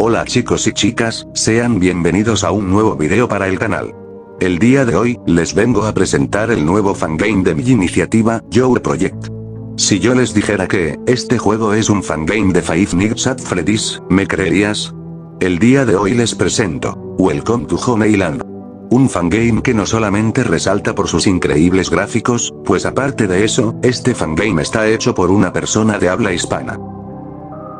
Hola chicos y chicas, sean bienvenidos a un nuevo video para el canal. El día de hoy, les vengo a presentar el nuevo fangame de mi iniciativa, Your Project. Si yo les dijera que, este juego es un fangame de Five Nights at Freddy's, ¿me creerías? El día de hoy les presento, Welcome to Honeyland. Un fangame que no solamente resalta por sus increíbles gráficos, pues aparte de eso, este fangame está hecho por una persona de habla hispana.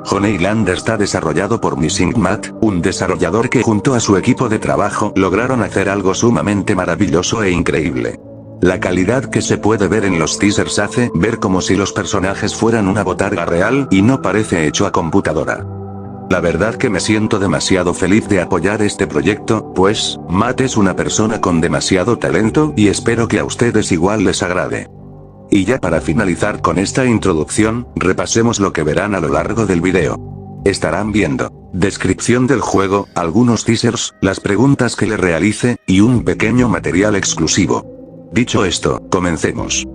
Honeyland está desarrollado por Missing Matt, un desarrollador que junto a su equipo de trabajo lograron hacer algo sumamente maravilloso e increíble. La calidad que se puede ver en los teasers hace ver como si los personajes fueran una botarga real y no parece hecho a computadora. La verdad que me siento demasiado feliz de apoyar este proyecto, pues, Matt es una persona con demasiado talento y espero que a ustedes igual les agrade. Y ya para finalizar con esta introducción, repasemos lo que verán a lo largo del video. Estarán viendo descripción del juego, algunos teasers, las preguntas que le realice, y un pequeño material exclusivo. Dicho esto, comencemos.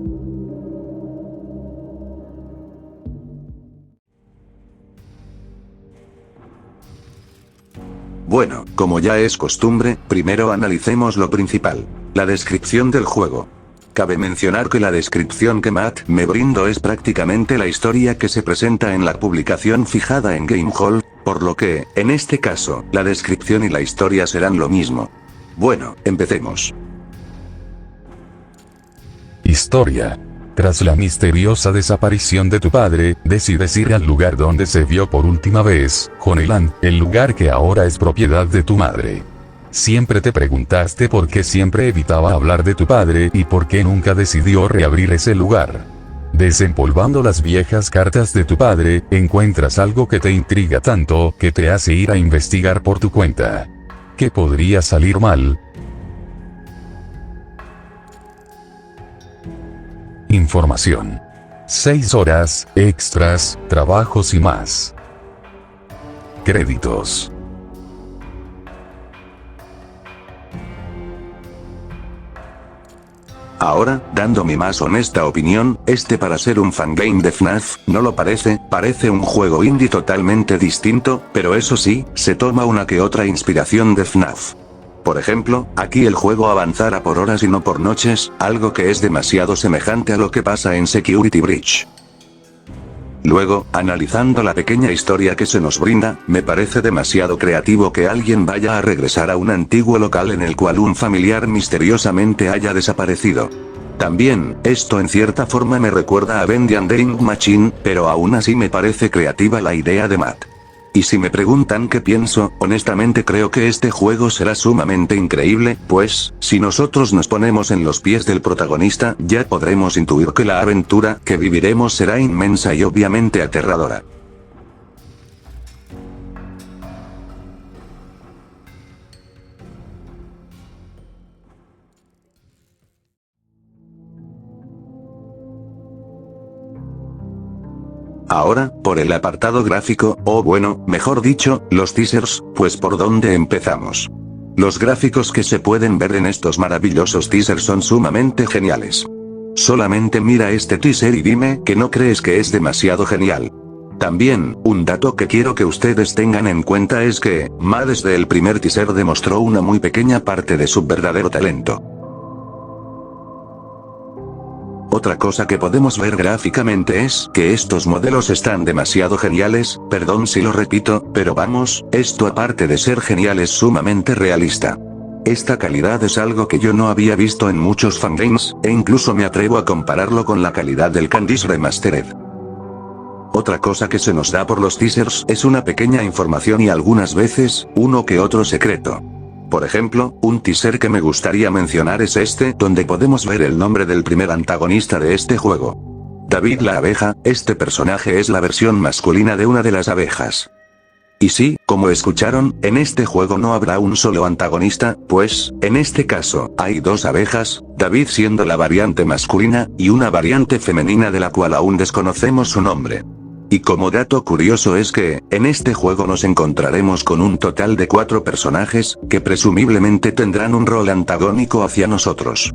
Bueno, como ya es costumbre, primero analicemos lo principal, la descripción del juego. Cabe mencionar que la descripción que Matt me brindó es prácticamente la historia que se presenta en la publicación fijada en GameHall, por lo que, en este caso, la descripción y la historia serán lo mismo. Bueno, empecemos. Historia. Tras la misteriosa desaparición de tu padre, decides ir al lugar donde se vio por última vez, Honeyland, el lugar que ahora es propiedad de tu madre. Siempre te preguntaste por qué siempre evitaba hablar de tu padre y por qué nunca decidió reabrir ese lugar. Desempolvando las viejas cartas de tu padre, encuentras algo que te intriga tanto que te hace ir a investigar por tu cuenta. ¿Qué podría salir mal? Información. 6 horas, extras, trabajos y más. Créditos. Ahora, dando mi más honesta opinión, para ser un fangame de FNAF, no lo parece, parece un juego indie totalmente distinto, pero eso sí, se toma una que otra inspiración de FNAF. Por ejemplo, aquí el juego avanzará por horas y no por noches, algo que es demasiado semejante a lo que pasa en Security Breach. Luego, analizando la pequeña historia que se nos brinda, me parece demasiado creativo que alguien vaya a regresar a un antiguo local en el cual un familiar misteriosamente haya desaparecido. También, esto en cierta forma me recuerda a Vending Machine, pero aún así me parece creativa la idea de Matt. Y si me preguntan qué pienso, honestamente creo que este juego será sumamente increíble, pues, si nosotros nos ponemos en los pies del protagonista, ya podremos intuir que la aventura que viviremos será inmensa y obviamente aterradora. Ahora, por el apartado gráfico, o bueno, mejor dicho, los teasers, pues ¿por dónde empezamos? Los gráficos que se pueden ver en estos maravillosos teasers son sumamente geniales. Solamente mira este teaser y dime que no crees que es demasiado genial. También, un dato que quiero que ustedes tengan en cuenta es que, Matt desde el primer teaser demostró una muy pequeña parte de su verdadero talento. Otra cosa que podemos ver gráficamente es que estos modelos están demasiado geniales, perdón si lo repito, pero vamos, esto aparte de ser genial es sumamente realista. Esta calidad es algo que yo no había visto en muchos fangames, e incluso me atrevo a compararlo con la calidad del Candice Remastered. Otra cosa que se nos da por los teasers es una pequeña información y algunas veces, uno que otro secreto. Por ejemplo, un teaser que me gustaría mencionar es donde podemos ver el nombre del primer antagonista de este juego. David la abeja, este personaje es la versión masculina de una de las abejas. Y sí, como escucharon, en este juego no habrá un solo antagonista, pues, en este caso, hay dos abejas, David siendo la variante masculina, y una variante femenina de la cual aún desconocemos su nombre. Y como dato curioso es que, en este juego nos encontraremos con un total de 4 personajes, que presumiblemente tendrán un rol antagónico hacia nosotros.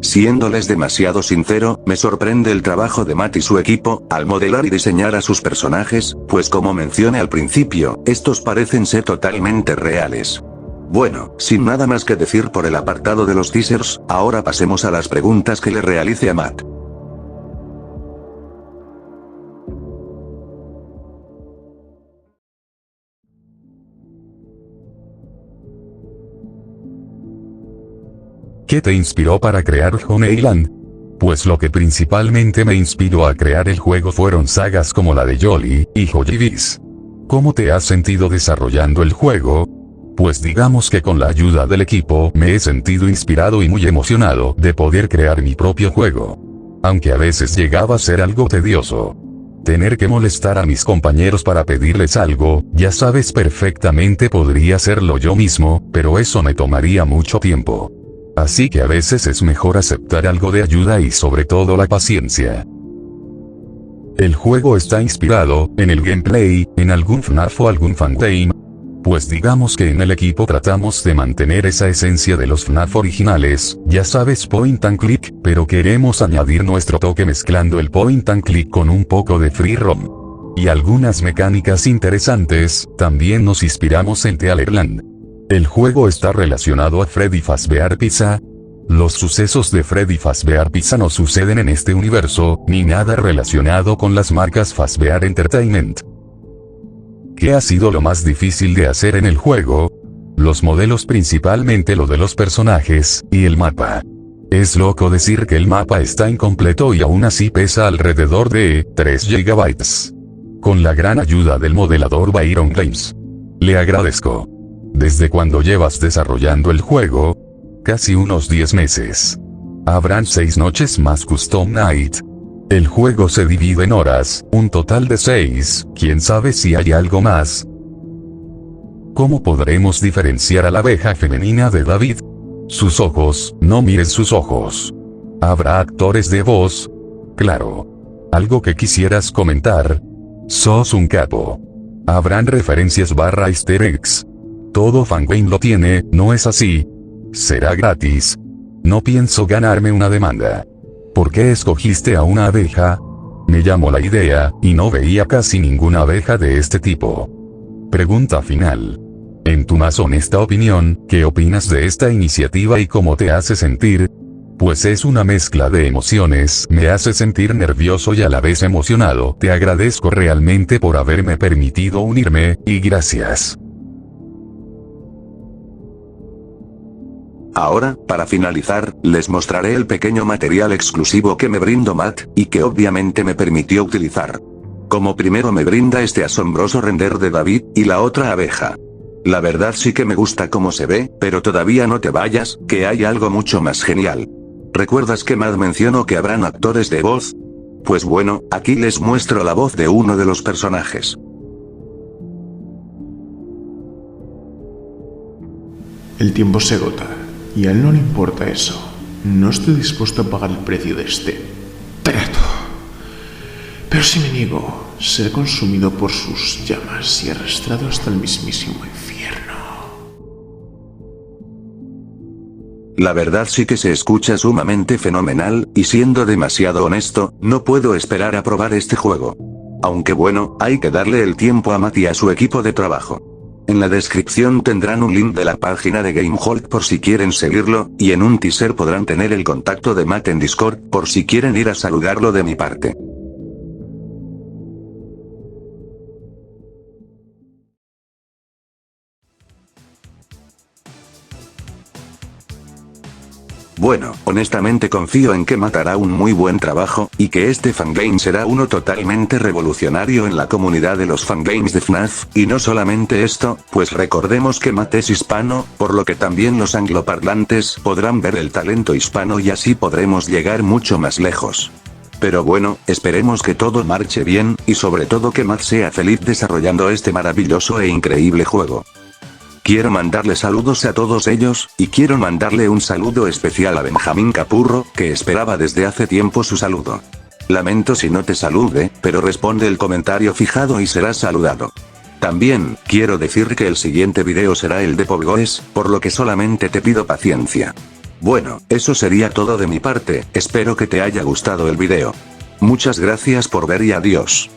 Siéndoles demasiado sincero, me sorprende el trabajo de Matt y su equipo, al modelar y diseñar a sus personajes, pues como mencioné al principio, estos parecen ser totalmente reales. Bueno, sin nada más que decir por el apartado de los teasers, ahora pasemos a las preguntas que le realice a Matt. ¿Qué te inspiró para crear Honeyland? Pues lo que principalmente me inspiró a crear el juego fueron sagas como la de Jolly y Joy Biz. ¿Cómo te has sentido desarrollando el juego? Pues digamos que con la ayuda del equipo me he sentido inspirado y muy emocionado de poder crear mi propio juego. Aunque a veces llegaba a ser algo tedioso. Tener que molestar a mis compañeros para pedirles algo, ya sabes perfectamente podría hacerlo yo mismo, pero eso me tomaría mucho tiempo. Así que a veces es mejor aceptar algo de ayuda y sobre todo la paciencia. El juego está inspirado, en el gameplay, en algún FNAF o algún fangame. Pues digamos que en el equipo tratamos de mantener esa esencia de los FNAF originales, ya sabes point and click, pero queremos añadir nuestro toque mezclando el point and click con un poco de free roam. Y algunas mecánicas interesantes, también nos inspiramos en The Alerland. El juego está relacionado a Freddy Fazbear Pizza. Los sucesos de Freddy Fazbear Pizza no suceden en este universo, ni nada relacionado con las marcas Fazbear Entertainment. ¿Qué ha sido lo más difícil de hacer en el juego? Los modelos, principalmente lo de los personajes, y el mapa. Es loco decir que el mapa está incompleto y aún así pesa alrededor de 3 GB. Con la gran ayuda del modelador Byron Games. Le agradezco. ¿Desde cuándo llevas desarrollando el juego? Casi unos 10 meses. Habrán 6 noches más Custom Night. El juego se divide en horas, un total de 6, quién sabe si hay algo más. ¿Cómo podremos diferenciar a la abeja femenina de David? Sus ojos, no mires sus ojos. ¿Habrá actores de voz? Claro. ¿Algo que quisieras comentar? Sos un capo. ¿Habrán referencias / easter eggs? Todo fangame lo tiene, ¿no es así? ¿Será gratis? No pienso ganarme una demanda. ¿Por qué escogiste a una abeja? Me llamó la idea, y no veía casi ninguna abeja de este tipo. Pregunta final. En tu más honesta opinión, ¿qué opinas de esta iniciativa y cómo te hace sentir? Pues es una mezcla de emociones, me hace sentir nervioso y a la vez emocionado. Te agradezco realmente por haberme permitido unirme, y gracias. Ahora, para finalizar, les mostraré el pequeño material exclusivo que me brindó Matt, y que obviamente me permitió utilizar. Como primero me brinda este asombroso render de David, y la otra abeja. La verdad sí que me gusta cómo se ve, pero todavía no te vayas, que hay algo mucho más genial. ¿Recuerdas que Matt mencionó que habrán actores de voz? Pues bueno, aquí les muestro la voz de uno de los personajes. El tiempo se agota. Y a él no le importa eso. No estoy dispuesto a pagar el precio de este trato. Pero si me niego, seré consumido por sus llamas y arrastrado hasta el mismísimo infierno. La verdad sí que se escucha sumamente fenomenal, y siendo demasiado honesto, no puedo esperar a probar este juego. Aunque bueno, hay que darle el tiempo a Matt y a su equipo de trabajo. En la descripción tendrán un link de la página de GameHolt por si quieren seguirlo, y en un teaser podrán tener el contacto de Matt en Discord por si quieren ir a saludarlo de mi parte. Bueno, honestamente confío en que Matt hará un muy buen trabajo, y que este fangame será uno totalmente revolucionario en la comunidad de los fangames de FNAF, y no solamente esto, pues recordemos que Matt es hispano, por lo que también los angloparlantes podrán ver el talento hispano y así podremos llegar mucho más lejos. Pero bueno, esperemos que todo marche bien, y sobre todo que Matt sea feliz desarrollando este maravilloso e increíble juego. Quiero mandarle saludos a todos ellos, y quiero mandarle un saludo especial a Benjamín Capurro, que esperaba desde hace tiempo su saludo. Lamento si no te salude, pero responde el comentario fijado y serás saludado. También, quiero decir que el siguiente video será el de Pop Goes, por lo que solamente te pido paciencia. Bueno, eso sería todo de mi parte, espero que te haya gustado el video. Muchas gracias por ver y adiós.